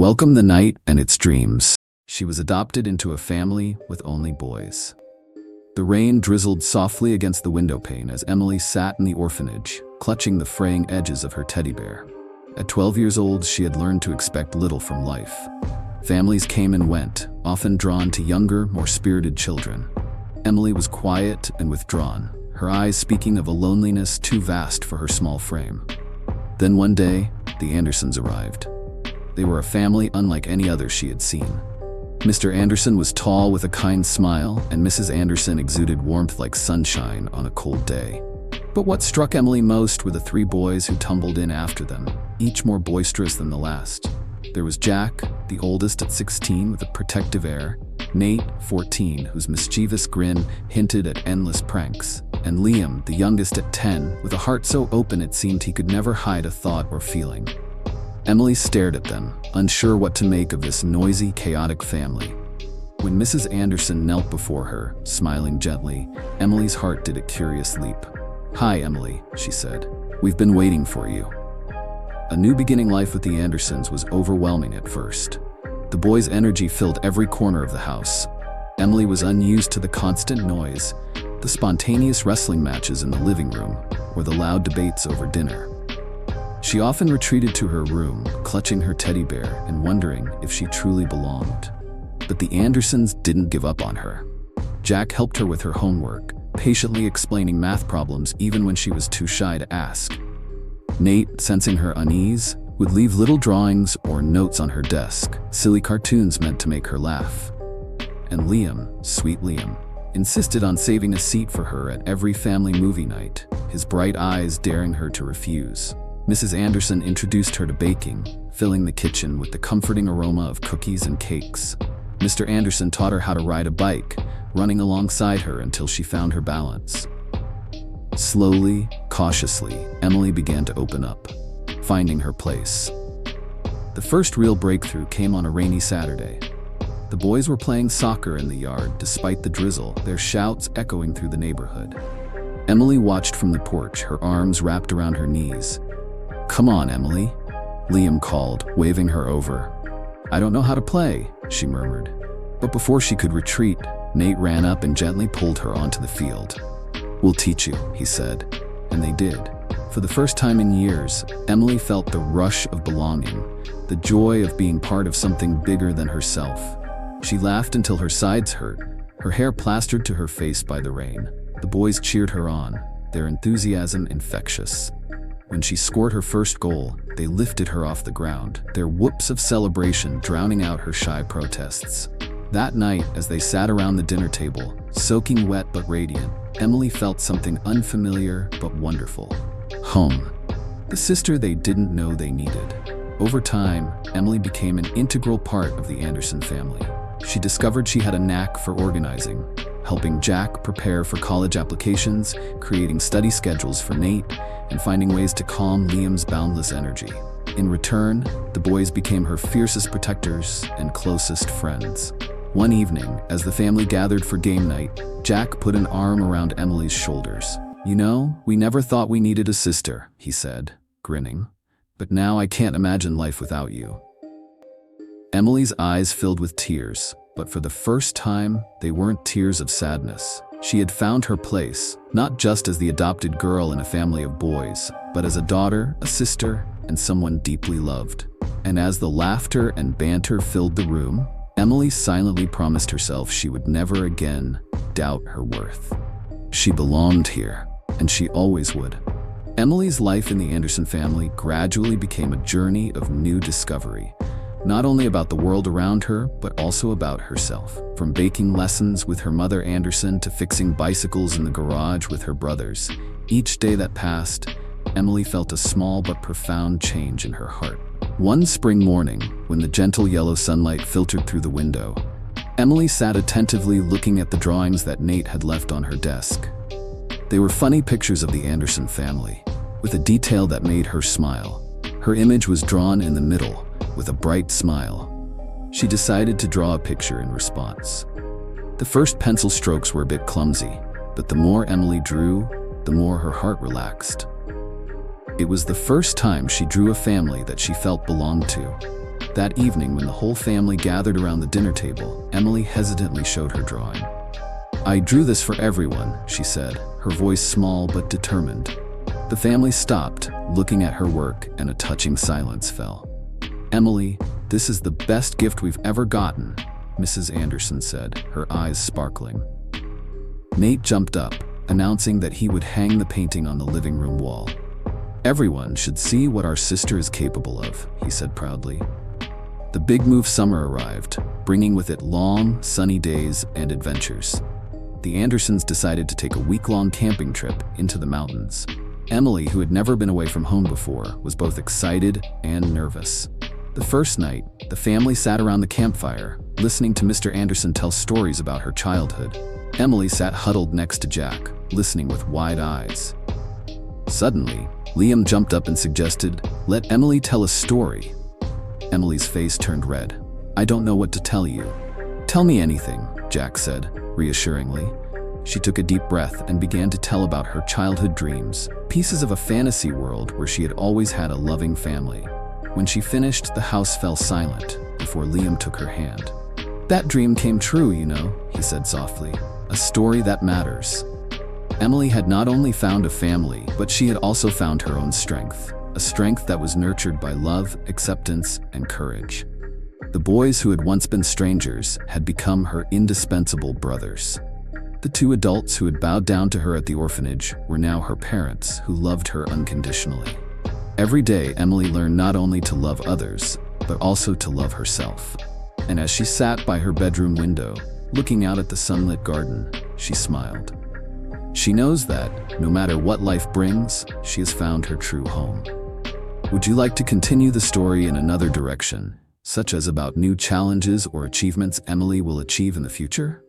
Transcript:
Welcome the night and its dreams. She was adopted into a family with only boys. The rain drizzled softly against the window pane as Emily sat in the orphanage, clutching the fraying edges of her teddy bear. At 12 years old, she had learned to expect little from life. Families came and went, often drawn to younger, more spirited children. Emily was quiet and withdrawn, her eyes speaking of a loneliness too vast for her small frame. Then one day, the Andersons arrived. They were a family unlike any other she had seen. Mr. Anderson was tall with a kind smile, and Mrs. Anderson exuded warmth like sunshine on a cold day. But what struck Emily most were the 3 boys who tumbled in after them, each more boisterous than the last. There was Jack, the oldest at 16 with a protective air, Nate, 14, whose mischievous grin hinted at endless pranks, and Liam, the youngest at 10, with a heart so open it seemed he could never hide a thought or feeling. Emily stared at them, unsure what to make of this noisy, chaotic family. When Mrs. Anderson knelt before her, smiling gently, Emily's heart did a curious leap. "Hi, Emily," she said. "We've been waiting for you." A new beginning life with the Andersons was overwhelming at first. The boys' energy filled every corner of the house. Emily was unused to the constant noise, the spontaneous wrestling matches in the living room, or the loud debates over dinner. She often retreated to her room, clutching her teddy bear and wondering if she truly belonged. But the Andersons didn't give up on her. Jack helped her with her homework, patiently explaining math problems even when she was too shy to ask. Nate, sensing her unease, would leave little drawings or notes on her desk, silly cartoons meant to make her laugh. And Liam, sweet Liam, insisted on saving a seat for her at every family movie night, his bright eyes daring her to refuse. Mrs. Anderson introduced her to baking, filling the kitchen with the comforting aroma of cookies and cakes. Mr. Anderson taught her how to ride a bike, running alongside her until she found her balance. Slowly, cautiously, Emily began to open up, finding her place. The first real breakthrough came on a rainy Saturday. The boys were playing soccer in the yard despite the drizzle, their shouts echoing through the neighborhood. Emily watched from the porch, her arms wrapped around her knees. "Come on, Emily," Liam called, waving her over. "I don't know how to play," she murmured. But before she could retreat, Nate ran up and gently pulled her onto the field. "We'll teach you," he said. And they did. For the first time in years, Emily felt the rush of belonging, the joy of being part of something bigger than herself. She laughed until her sides hurt, her hair plastered to her face by the rain. The boys cheered her on, their enthusiasm infectious. When she scored her first goal, they lifted her off the ground, their whoops of celebration drowning out her shy protests. That night, as they sat around the dinner table, soaking wet but radiant, Emily felt something unfamiliar but wonderful. Home. The sister they didn't know they needed. Over time, Emily became an integral part of the Anderson family. She discovered she had a knack for organizing, helping Jack prepare for college applications, creating study schedules for Nate, and finding ways to calm Liam's boundless energy. In return, the boys became her fiercest protectors and closest friends. One evening, as the family gathered for game night, Jack put an arm around Emily's shoulders. "You know, we never thought we needed a sister," he said, grinning. "But now I can't imagine life without you." Emily's eyes filled with tears, but for the first time, they weren't tears of sadness. She had found her place, not just as the adopted girl in a family of boys, but as a daughter, a sister, and someone deeply loved. And as the laughter and banter filled the room, Emily silently promised herself she would never again doubt her worth. She belonged here, and she always would. Emily's life in the Anderson family gradually became a journey of new discovery, not only about the world around her, but also about herself. From baking lessons with her mother Anderson to fixing bicycles in the garage with her brothers, each day that passed, Emily felt a small but profound change in her heart. One spring morning, when the gentle yellow sunlight filtered through the window, Emily sat attentively looking at the drawings that Nate had left on her desk. They were funny pictures of the Anderson family, with a detail that made her smile. Her image was drawn in the middle, with a bright smile. She decided to draw a picture in response. The first pencil strokes were a bit clumsy, but the more Emily drew, the more her heart relaxed. It was the first time she drew a family that she felt belonged to. That evening, when the whole family gathered around the dinner table, Emily hesitantly showed her drawing. "I drew this for everyone," she said, her voice small but determined. The family stopped, looking at her work, and a touching silence fell. "Emily, this is the best gift we've ever gotten," Mrs. Anderson said, her eyes sparkling. Nate jumped up, announcing that he would hang the painting on the living room wall. "Everyone should see what our sister is capable of," he said proudly. The big move summer arrived, bringing with it long, sunny days and adventures. The Andersons decided to take a week-long camping trip into the mountains. Emily, who had never been away from home before, was both excited and nervous. The first night, the family sat around the campfire, listening to Mr. Anderson tell stories about her childhood. Emily sat huddled next to Jack, listening with wide eyes. Suddenly, Liam jumped up and suggested, "Let Emily tell a story." Emily's face turned red. "I don't know what to tell you." "Tell me anything," Jack said, reassuringly. She took a deep breath and began to tell about her childhood dreams, pieces of a fantasy world where she had always had a loving family. When she finished, the house fell silent before Liam took her hand. "That dream came true, you know," he said softly. "A story that matters." Emily had not only found a family, but she had also found her own strength, a strength that was nurtured by love, acceptance, and courage. The boys who had once been strangers had become her indispensable brothers. The two adults who had bowed down to her at the orphanage were now her parents, who loved her unconditionally. Every day, Emily learned not only to love others, but also to love herself. And as she sat by her bedroom window, looking out at the sunlit garden, she smiled. She knows that, no matter what life brings, she has found her true home. Would you like to continue the story in another direction, such as about new challenges or achievements Emily will achieve in the future?